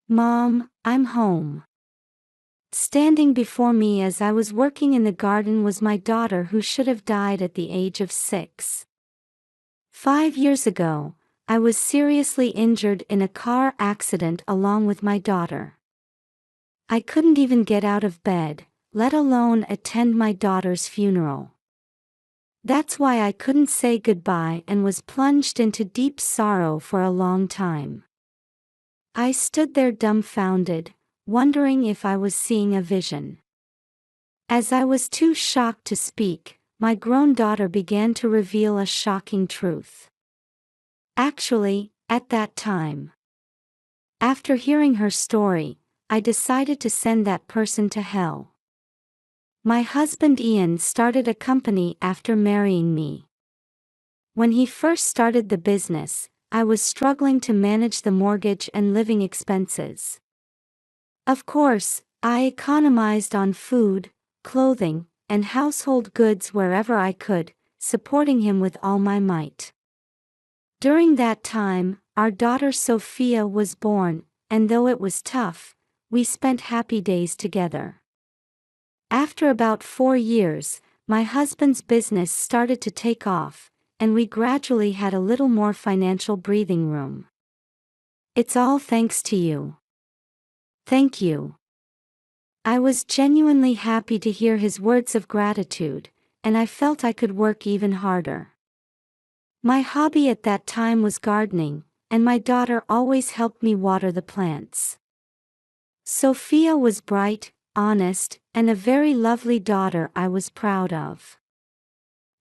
Mom, I'm home. Standing before me as I was working in the garden was my daughter who should have died at the age of 6. 5 years ago, I was seriously injured in a car accident along with my daughter. I couldn't even get out of bed, let alone attend my daughter's funeral. That's why I couldn't say goodbye and was plunged into deep sorrow for a long time. I stood there dumbfounded, wondering if I was seeing a vision. As I was too shocked to speak, my grown daughter began to reveal a shocking truth. Actually, at that time, after hearing her story, I decided to send that person to hell. My husband Ian started a company after marrying me. When he first started the business, I was struggling to manage the mortgage and living expenses. Of course, I economized on food, clothing, and household goods wherever I could, supporting him with all my might. During that time, our daughter Sophia was born, and though it was tough, we spent happy days together. After about 4 years, my husband's business started to take off, and we gradually had a little more financial breathing room. It's all thanks to you. Thank you. I was genuinely happy to hear his words of gratitude, and I felt I could work even harder. My hobby at that time was gardening, and my daughter always helped me water the plants. Sophia was bright, honest, and a very lovely daughter I was proud of.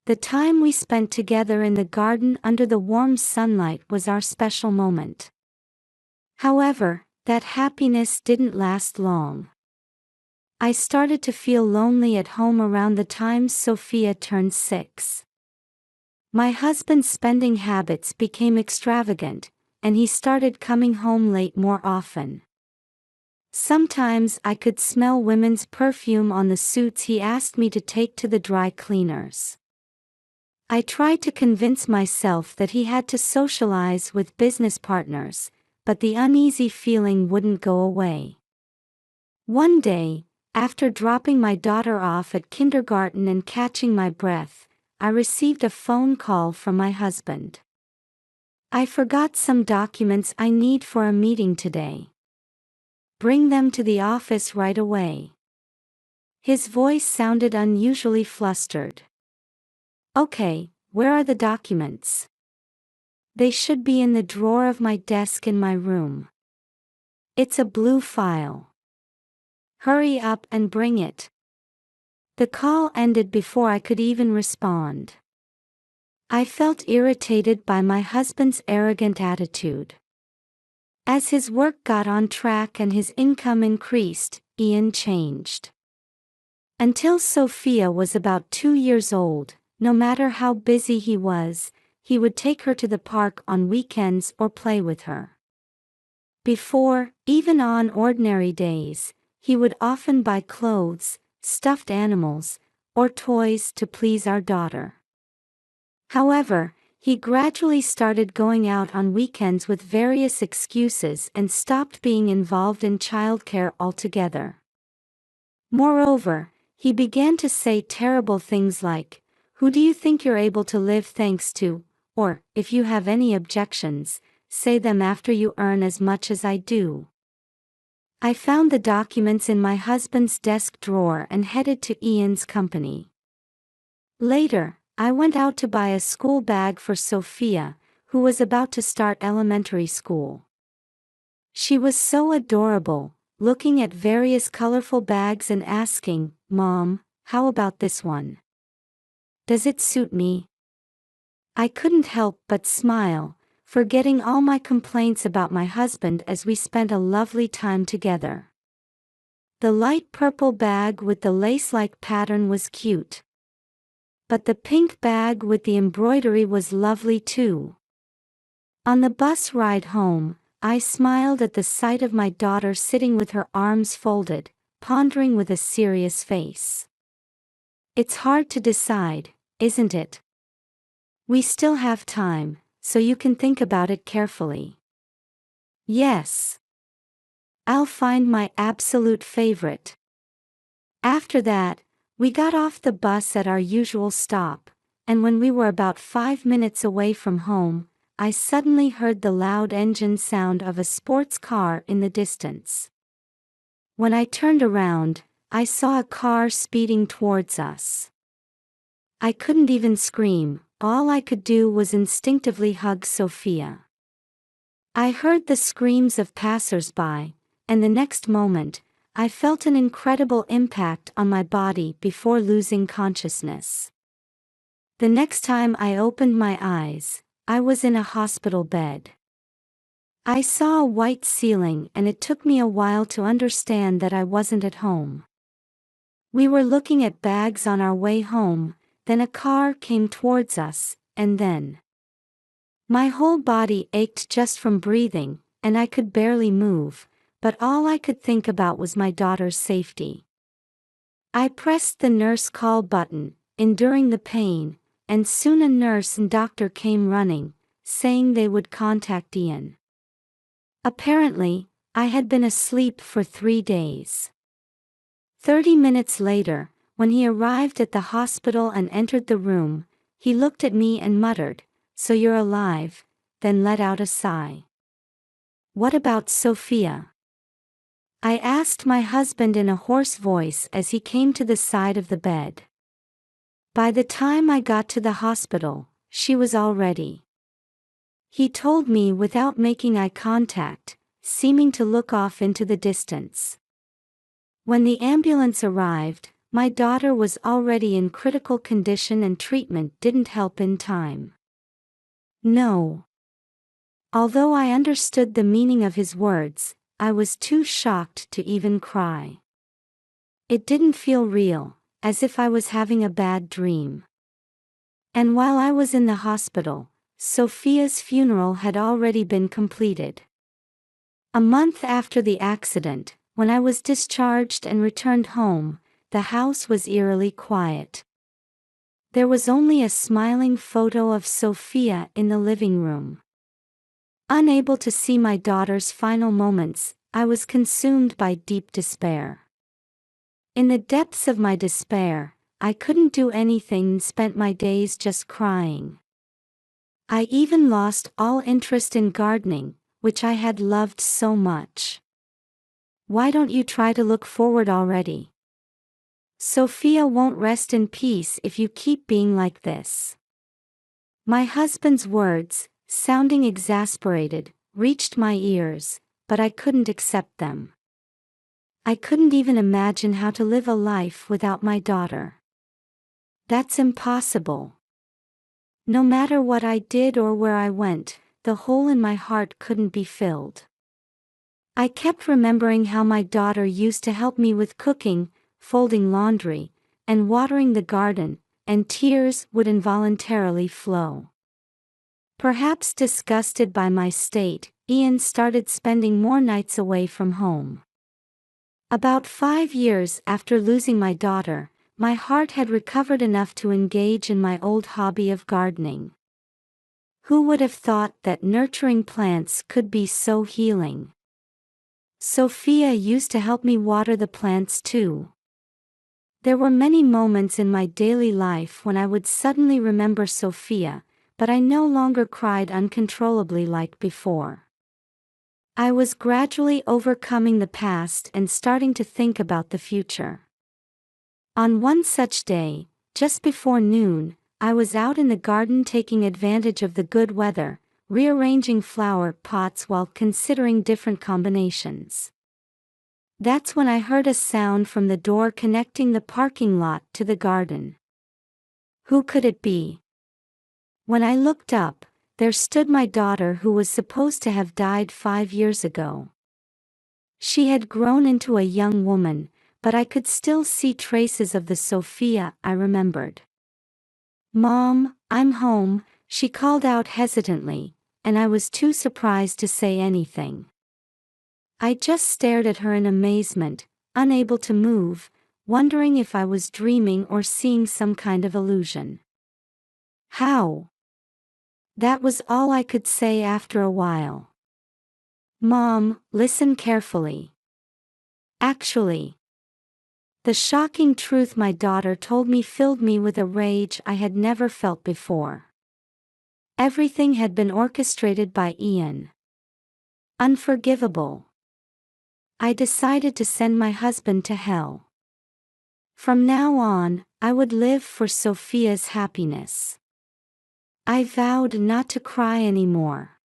The time we spent together in the garden under the warm sunlight was our special moment. However, that happiness didn't last long. I started to feel lonely at home around the time Sophia turned 6. My husband's spending habits became extravagant, and he started coming home late more often. Sometimes I could smell women's perfume on the suits he asked me to take to the dry cleaners. I tried to convince myself that he had to socialize with business partners, but the uneasy feeling wouldn't go away. One day, after dropping my daughter off at kindergarten and catching my breath, I received a phone call from my husband. I forgot some documents I need for a meeting today. Bring them to the office right away. His voice sounded unusually flustered. Okay, where are the documents? They should be in the drawer of my desk in my room. It's a blue file. Hurry up and bring it. The call ended before I could even respond. I felt irritated by my husband's arrogant attitude. As his work got on track and his income increased, Ian changed. Until Sophia was about 2 years old, no matter how busy he was, he would take her to the park on weekends or play with her. Before, even on ordinary days, he would often buy clothes, stuffed animals, or toys to please our daughter. However, he gradually started going out on weekends with various excuses and stopped being involved in childcare altogether. Moreover, he began to say terrible things like, "Who do you think you're able to live thanks to?" Or, "If you have any objections, say them after you earn as much as I do." I found the documents in my husband's desk drawer and headed to Ian's company. Later, I went out to buy a school bag for Sophia, who was about to start elementary school. She was so adorable, looking at various colorful bags and asking, "Mom, how about this one? Does it suit me?" I couldn't help but smile, forgetting all my complaints about my husband as we spent a lovely time together. The light purple bag with the lace-like pattern was cute. But the pink bag with the embroidery was lovely too. On the bus ride home, I smiled at the sight of my daughter sitting with her arms folded, pondering with a serious face. It's hard to decide, isn't it? We still have time, so you can think about it carefully. Yes. I'll find my absolute favorite. After that, we got off the bus at our usual stop, and when we were about 5 minutes away from home, I suddenly heard the loud engine sound of a sports car in the distance. When I turned around, I saw a car speeding towards us. I couldn't even scream, all I could do was instinctively hug Sophia. I heard the screams of passers-by, and the next moment, I felt an incredible impact on my body before losing consciousness. The next time I opened my eyes, I was in a hospital bed. I saw a white ceiling and it took me a while to understand that I wasn't at home. We were looking at bags on our way home, then a car came towards us, and then my whole body ached just from breathing, and I could barely move, but all I could think about was my daughter's safety. I pressed the nurse call button, enduring the pain, and soon a nurse and doctor came running, saying they would contact Ian. Apparently, I had been asleep for 3 days. 30 minutes later, when he arrived at the hospital and entered the room, he looked at me and muttered, "So you're alive," then let out a sigh. "What about Sophia?" I asked my husband in a hoarse voice as he came to the side of the bed. By the time I got to the hospital, she was already. He told me without making eye contact, seeming to look off into the distance. When the ambulance arrived, my daughter was already in critical condition and treatment didn't help in time. No. Although I understood the meaning of his words, I was too shocked to even cry. It didn't feel real, as if I was having a bad dream. And while I was in the hospital, Sophia's funeral had already been completed. A month after the accident, when I was discharged and returned home, the house was eerily quiet. There was only a smiling photo of Sophia in the living room. Unable to see my daughter's final moments, I was consumed by deep despair. In the depths of my despair, I couldn't do anything and spent my days just crying. I even lost all interest in gardening, which I had loved so much. Why don't you try to look forward already? Sophia won't rest in peace if you keep being like this. My husband's words, sounding exasperated, reached my ears, but I couldn't accept them. I couldn't even imagine how to live a life without my daughter. That's impossible. No matter what I did or where I went, the hole in my heart couldn't be filled. I kept remembering how my daughter used to help me with cooking, folding laundry, and watering the garden, and tears would involuntarily flow. Perhaps disgusted by my state, Ian started spending more nights away from home. About 5 years after losing my daughter, my heart had recovered enough to engage in my old hobby of gardening. Who would have thought that nurturing plants could be so healing? Sophia used to help me water the plants too. There were many moments in my daily life when I would suddenly remember Sophia, but I no longer cried uncontrollably like before. I was gradually overcoming the past and starting to think about the future. On one such day, just before noon, I was out in the garden taking advantage of the good weather, rearranging flower pots while considering different combinations. That's when I heard a sound from the door connecting the parking lot to the garden. Who could it be? When I looked up, there stood my daughter who was supposed to have died 5 years ago. She had grown into a young woman, but I could still see traces of the Sophia I remembered. "Mom, I'm home," she called out hesitantly, and I was too surprised to say anything. I just stared at her in amazement, unable to move, wondering if I was dreaming or seeing some kind of illusion. "How?" That was all I could say after a while. "Mom, listen carefully." Actually, the shocking truth my daughter told me filled me with a rage I had never felt before. Everything had been orchestrated by Ian. Unforgivable. I decided to send my husband to hell. From now on, I would live for Sophia's happiness. I vowed not to cry anymore.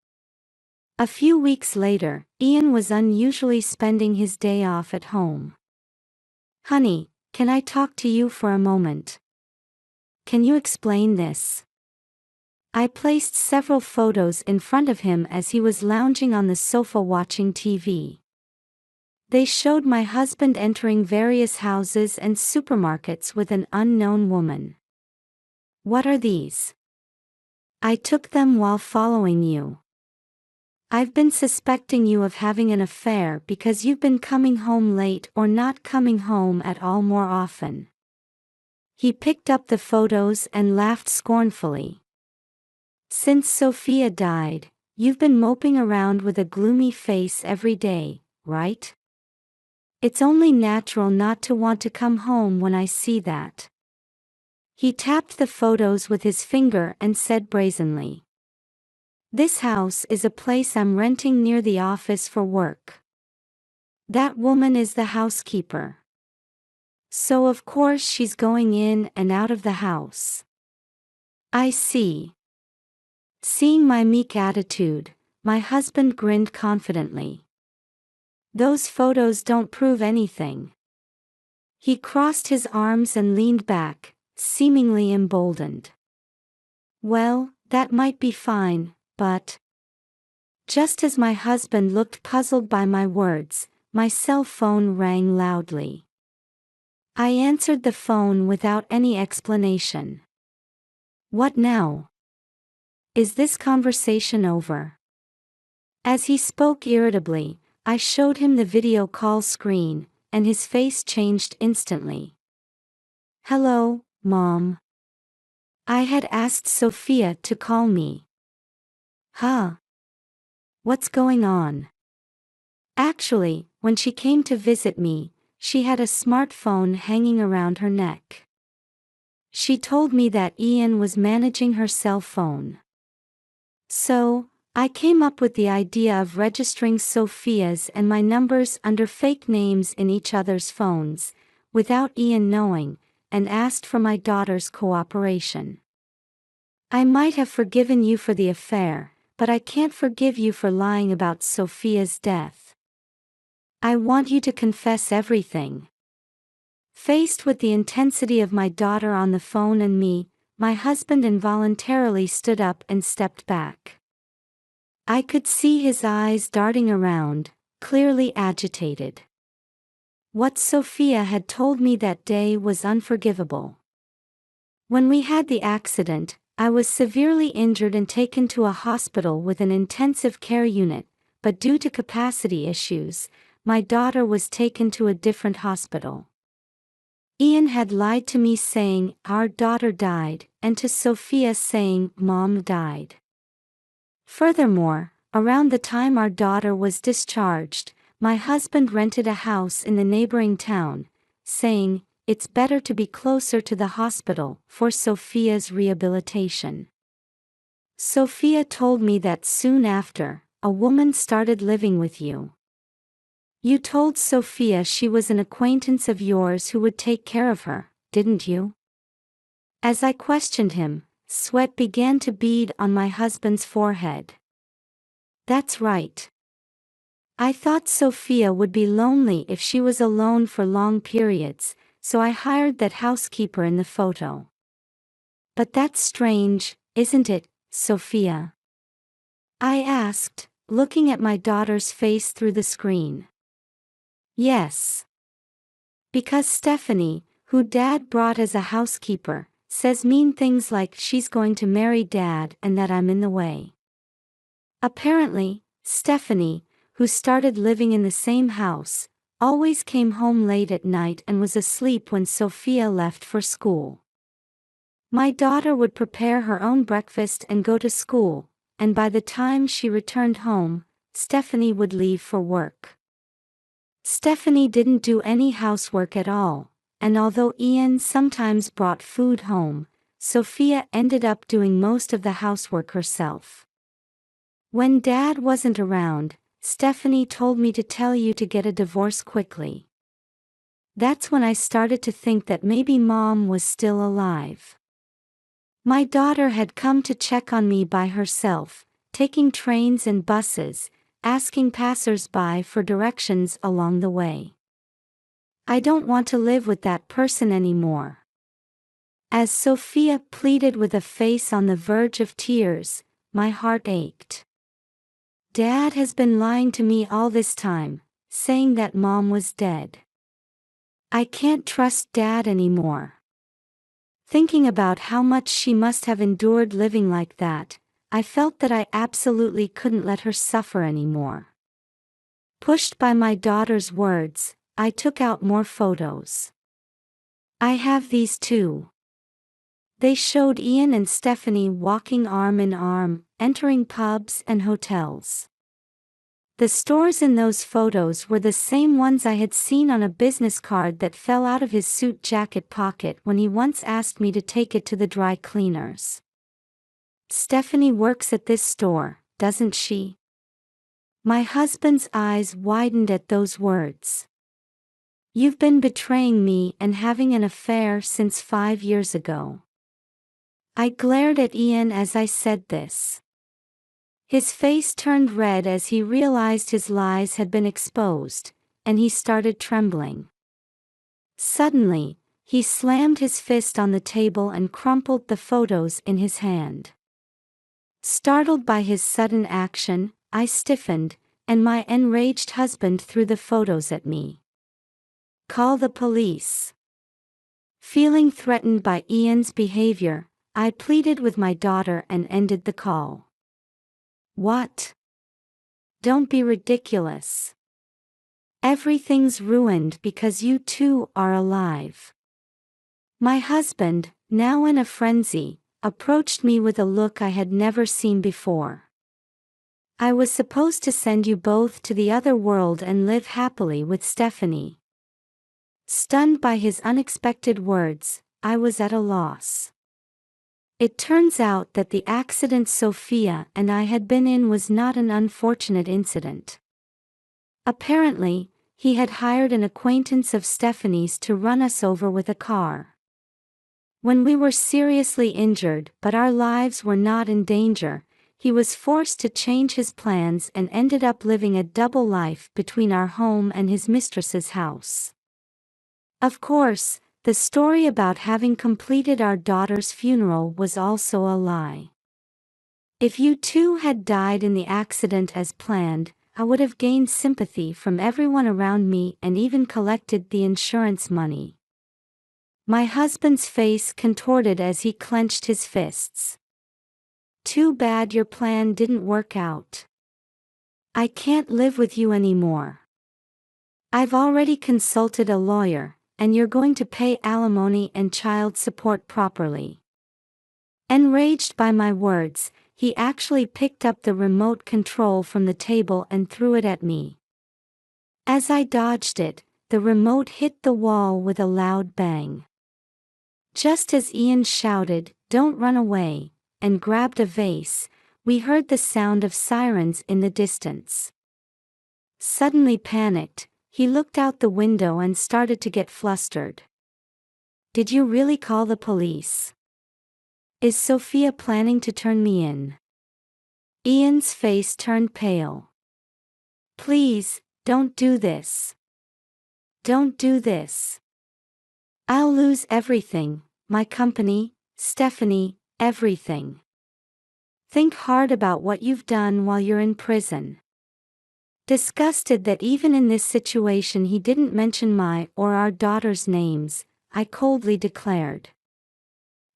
A few weeks later, Ian was unusually spending his day off at home. "Honey, can I talk to you for a moment? Can you explain this?" I placed several photos in front of him as he was lounging on the sofa watching TV. They showed my husband entering various houses and supermarkets with an unknown woman. "What are these?" "I took them while following you. I've been suspecting you of having an affair because you've been coming home late or not coming home at all more often." He picked up the photos and laughed scornfully. "Since Sophia died, you've been moping around with a gloomy face every day, right? It's only natural not to want to come home when I see that." He tapped the photos with his finger and said brazenly, "This house is a place I'm renting near the office for work. That woman is the housekeeper. So of course she's going in and out of the house." "I see." Seeing my meek attitude, my husband grinned confidently. "Those photos don't prove anything." He crossed his arms and leaned back, seemingly emboldened. "Well, that might be fine, but..." Just as my husband looked puzzled by my words, my cell phone rang loudly. I answered the phone without any explanation. "What now? Is this conversation over?" As he spoke irritably, I showed him the video call screen, and his face changed instantly. "Hello, Mom. I had asked Sophia to call me." "Huh? What's going on?" Actually, when she came to visit me, she had a smartphone hanging around her neck. She told me that Ian was managing her cell phone. So, I came up with the idea of registering Sophia's and my numbers under fake names in each other's phones, without Ian knowing, and asked for my daughter's cooperation. "I might have forgiven you for the affair, but I can't forgive you for lying about Sophia's death. I want you to confess everything." Faced with the intensity of my daughter on the phone and me, my husband involuntarily stood up and stepped back. I could see his eyes darting around, clearly agitated. What Sophia had told me that day was unforgivable. When we had the accident, I was severely injured and taken to a hospital with an intensive care unit, but due to capacity issues, my daughter was taken to a different hospital. Ian had lied to me saying, "Our daughter died," and to Sophia saying, "Mom died." Furthermore, around the time our daughter was discharged, my husband rented a house in the neighboring town, saying, "It's better to be closer to the hospital for Sophia's rehabilitation." Sophia told me that soon after, a woman started living with you. You told Sophia she was an acquaintance of yours who would take care of her, didn't you? As I questioned him, sweat began to bead on my husband's forehead. "That's right. I thought Sophia would be lonely if she was alone for long periods, so I hired that housekeeper in the photo." "But that's strange, isn't it, Sophia?" I asked, looking at my daughter's face through the screen. "Yes. Because Stephanie, who Dad brought as a housekeeper, says mean things like she's going to marry Dad and that I'm in the way." Apparently, Stephanie, who started living in the same house, always came home late at night and was asleep when Sophia left for school. My daughter would prepare her own breakfast and go to school, and by the time she returned home, Stephanie would leave for work. Stephanie didn't do any housework at all, and although Ian sometimes brought food home, Sophia ended up doing most of the housework herself. When Dad wasn't around, Stephanie told me to tell you to get a divorce quickly. That's when I started to think that maybe Mom was still alive. My daughter had come to check on me by herself, taking trains and buses, asking passers-by for directions along the way. I don't want to live with that person anymore. As Sophia pleaded with a face on the verge of tears, my heart ached. Dad has been lying to me all this time, saying that Mom was dead. I can't trust Dad anymore. Thinking about how much she must have endured living like that, I felt that I absolutely couldn't let her suffer anymore. Pushed by my daughter's words, I took out more photos. I have these too. They showed Ian and Stephanie walking arm in arm, entering pubs and hotels. The stores in those photos were the same ones I had seen on a business card that fell out of his suit jacket pocket when he once asked me to take it to the dry cleaners. Stephanie works at this store, doesn't she? My husband's eyes widened at those words. You've been betraying me and having an affair since 5 years ago. I glared at Ian as I said this. His face turned red as he realized his lies had been exposed, and he started trembling. Suddenly, he slammed his fist on the table and crumpled the photos in his hand. Startled by his sudden action, I stiffened, and my enraged husband threw the photos at me. Call the police. Feeling threatened by Ian's behavior, I pleaded with my daughter and ended the call. What? Don't be ridiculous. Everything's ruined because you two are alive. My husband, now in a frenzy, approached me with a look I had never seen before. I was supposed to send you both to the other world and live happily with Stephanie. Stunned by his unexpected words, I was at a loss. It turns out that the accident Sophia and I had been in was not an unfortunate incident. Apparently, he had hired an acquaintance of Stephanie's to run us over with a car. When we were seriously injured but our lives were not in danger, he was forced to change his plans and ended up living a double life between our home and his mistress's house. Of course, the story about having completed our daughter's funeral was also a lie. If you two had died in the accident as planned, I would have gained sympathy from everyone around me and even collected the insurance money. My husband's face contorted as he clenched his fists. Too bad your plan didn't work out. I can't live with you anymore. I've already consulted a lawyer, and you're going to pay alimony and child support properly. Enraged by my words, he actually picked up the remote control from the table and threw it at me. As I dodged it, the remote hit the wall with a loud bang. Just as Ian shouted, "Don't run away," and grabbed a vase, we heard the sound of sirens in the distance. Suddenly panicked, he looked out the window and started to get flustered. Did you really call the police? Is Sophia planning to turn me in? Ian's face turned pale. Please, don't do this. Don't do this. I'll lose everything, my company, Stephanie, everything. Think hard about what you've done while you're in prison. Disgusted that even in this situation he didn't mention my or our daughter's names, I coldly declared.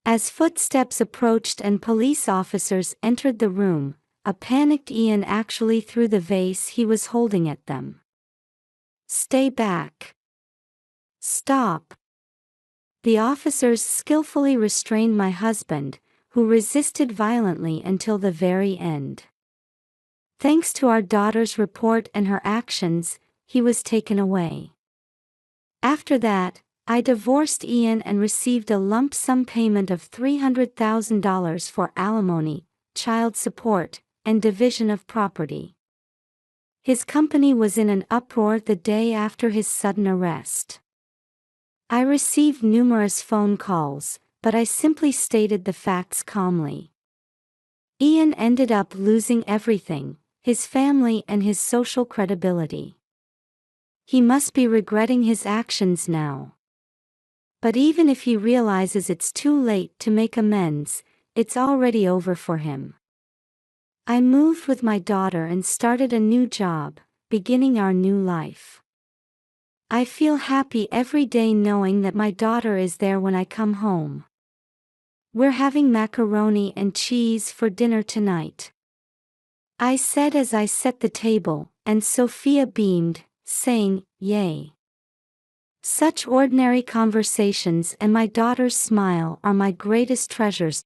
As footsteps approached and police officers entered the room, a panicked Ian actually threw the vase he was holding at them. Stay back. Stop. The officers skillfully restrained my husband, who resisted violently until the very end. Thanks to our daughter's report and her actions, he was taken away. After that, I divorced Ian and received a lump sum payment of $300,000 for alimony, child support, and division of property. His company was in an uproar the day after his sudden arrest. I received numerous phone calls, but I simply stated the facts calmly. Ian ended up losing everything, his family and his social credibility. He must be regretting his actions now. But even if he realizes it's too late to make amends, it's already over for him. I moved with my daughter and started a new job, beginning our new life. I feel happy every day knowing that my daughter is there when I come home. We're having macaroni and cheese for dinner tonight, I said as I set the table, and Sophia beamed, saying, "Yay." Such ordinary conversations and my daughter's smile are my greatest treasures.